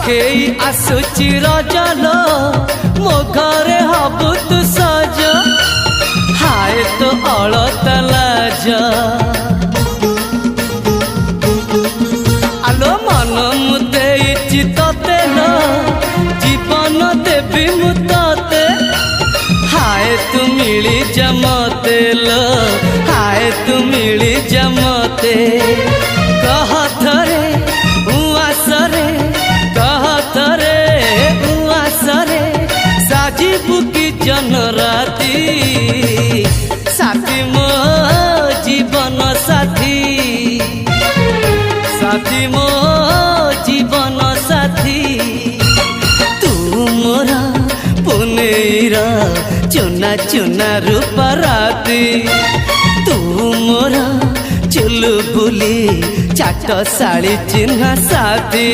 पाखेई आसुची रजलो मो घरे हबु तू सज हाय तो अलता लाज आलो मन मुते चितते लो जीवन देवी मुते हाय तू मिली जमते लो हाय तू मिली जमते कह थरे उआसरे कह थरे उआसरे साजिबु की जन राती साथी मो जीवन साथी साथी मो जीवन साथी तू मोरा पुनेरा चुना चुना रूपा राती तू मोरा चुलु बुली चाट साड़ी चिन्ह साथी।